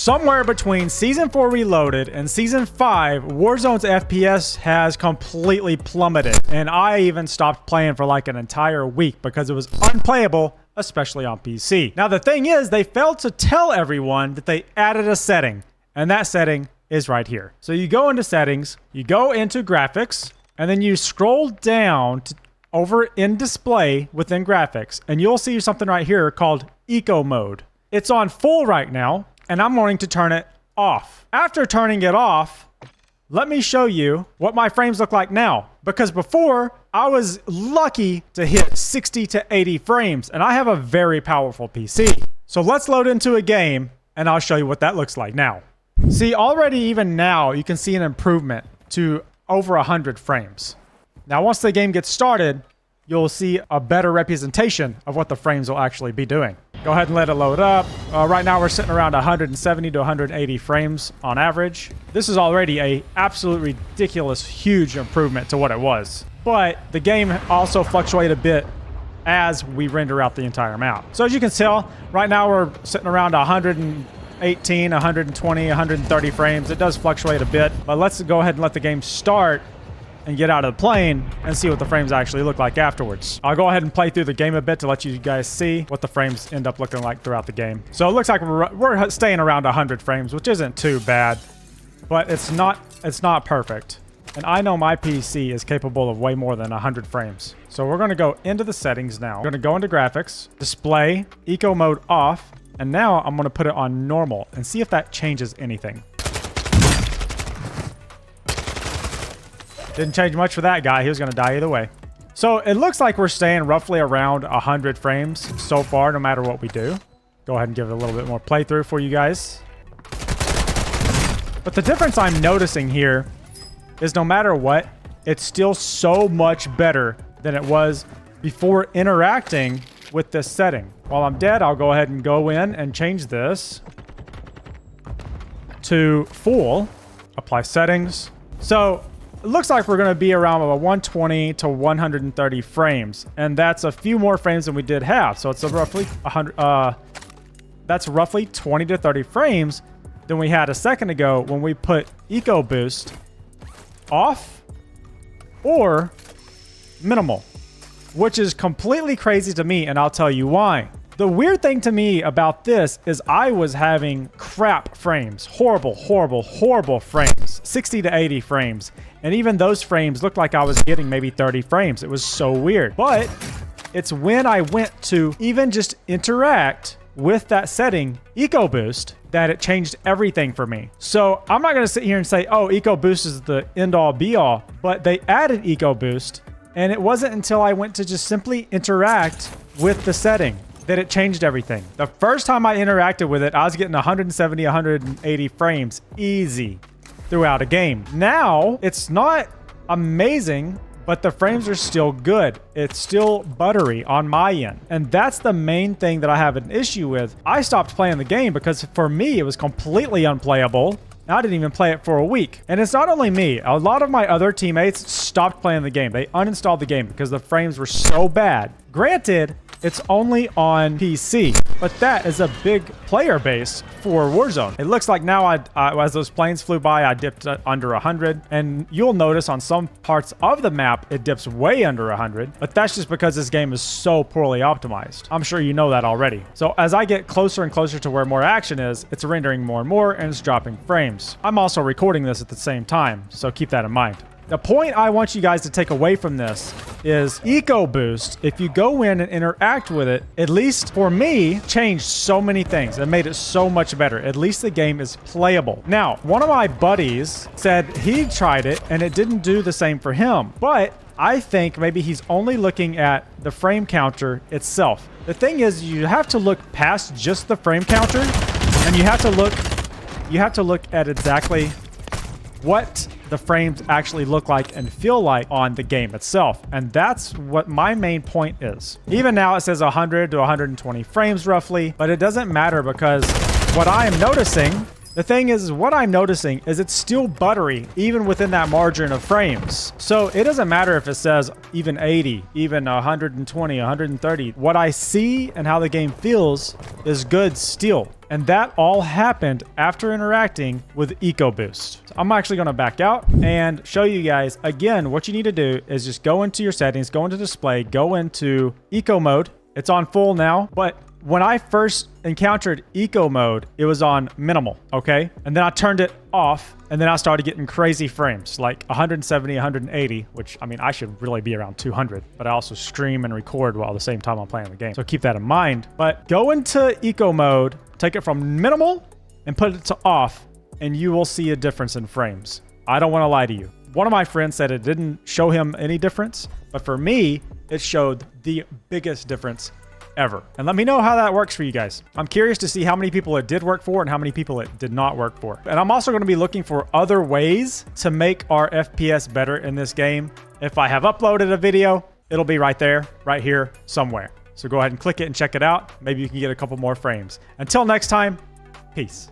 Somewhere between Season 4 Reloaded and Season 5, Warzone's FPS has completely plummeted. And I even stopped playing for like an entire week because it was unplayable, especially on PC. Now the thing is, they failed to tell everyone that they added a setting. And that setting is right here. So you go into settings, you go into graphics, and then you scroll down to over in display within graphics, and you'll see something right here called eco mode. It's on full right now, and I'm going to turn it off. After turning it off, let me show you what my frames look like now. Because before, I was lucky to hit 60 to 80 frames, and I have a very powerful PC. So let's load into a game, and I'll show you what that looks like now. See, already even now, you can see an improvement to over 100 frames. Now, once the game gets started, you'll see a better representation of what the frames will actually be doing. Go ahead and let it load up. Right now, we're sitting around 170 to 180 frames on average. This is already a absolute ridiculous, huge improvement to what it was. But the game also fluctuates a bit as we render out the entire map. So as you can tell, right now we're sitting around 118, 120, 130 frames. It does fluctuate a bit, but let's go ahead and let the game start and get out of the plane and see what the frames actually look like afterwards. I'll go ahead and play through the game a bit to let you guys see what the frames end up looking like throughout the game. So it looks like we're staying around 100 frames, which isn't too bad, but it's not perfect. And I know my PC is capable of way more than 100 frames. So we're going to go into the settings now. We're going to go into graphics, display, eco mode off, and now I'm going to put it on normal and see if that changes anything. Didn't change much for that guy. He was going to die either way. So it looks like we're staying roughly around 100 frames so far, no matter what we do. Go ahead and give it a little bit more playthrough for you guys. But the difference I'm noticing here is no matter what, it's still so much better than it was before interacting with this setting. While I'm dead, I'll go ahead and go in and change this to full. Apply settings. So it looks like we're going to be around 120 to 130 frames, and that's a few more frames than we did have. So it's roughly 100. That's roughly 20 to 30 frames than we had a second ago when we put Eco Boost off or minimal, which is completely crazy to me, and I'll tell you why. The weird thing to me about this is I was having crap frames, horrible frames, 60 to 80 frames. And even those frames looked like I was getting maybe 30 frames. It was so weird. But it's when I went to even just interact with that setting, Eco Boost, that it changed everything for me. So I'm not going to sit here and say, oh, Eco Boost is the end all be all, but they added Eco Boost. And it wasn't until I went to just simply interact with the setting that it changed everything. The first time I interacted with it, I was getting 170, 180 frames easy throughout a game. Now, it's not amazing, but the frames are still good. It's still buttery on my end. And that's the main thing that I have an issue with. I stopped playing the game because for me, it was completely unplayable. I didn't even play it for a week. And it's not only me. A lot of my other teammates stopped playing the game. They uninstalled the game because the frames were so bad. Granted, it's only on PC, but that is a big player base for Warzone. It looks like now, as those planes flew by, I dipped under 100, and you'll notice on some parts of the map, it dips way under 100, but that's just because this game is so poorly optimized. I'm sure you know that already. So as I get closer and closer to where more action is, it's rendering more and more, and it's dropping frames. I'm also recording this at the same time, so keep that in mind. The point I want you guys to take away from this is Eco Boost, if you go in and interact with it, at least for me, changed so many things and made it so much better. At least the game is playable. Now, one of my buddies said he tried it and it didn't do the same for him, but I think maybe he's only looking at the frame counter itself. The thing is, you have to look past just the frame counter, and you have to look at exactly what the frames actually look like and feel like on the game itself. And that's what my main point is. Even now it says 100 to 120 frames roughly, but it doesn't matter because what I am noticing The thing is, what I'm noticing is it's still buttery even within that margin of frames. So it doesn't matter if it says even 80, even 120, 130. What I see and how the game feels is good still. And that all happened after interacting with EcoBoost. So I'm actually gonna back out and show you guys, again, what you need to do is just go into your settings, go into display, go into eco mode. It's on full now, but when I first encountered eco mode, it was on minimal, okay? And then I turned it off, and then I started getting crazy frames, like 170, 180, which, I mean, I should really be around 200, but I also stream and record while at the same time I'm playing the game. So keep that in mind. But go into eco mode, take it from minimal, and put it to off, and you will see a difference in frames. I don't want to lie to you. One of my friends said it didn't show him any difference, but for me, it showed the biggest difference ever. And let me know how that works for you guys. I'm curious to see how many people it did work for and how many people it did not work for. And I'm also going to be looking for other ways to make our FPS better in this game. If I have uploaded a video, it'll be right there, right here, somewhere. So go ahead and click it and check it out. Maybe you can get a couple more frames. Until next time, peace.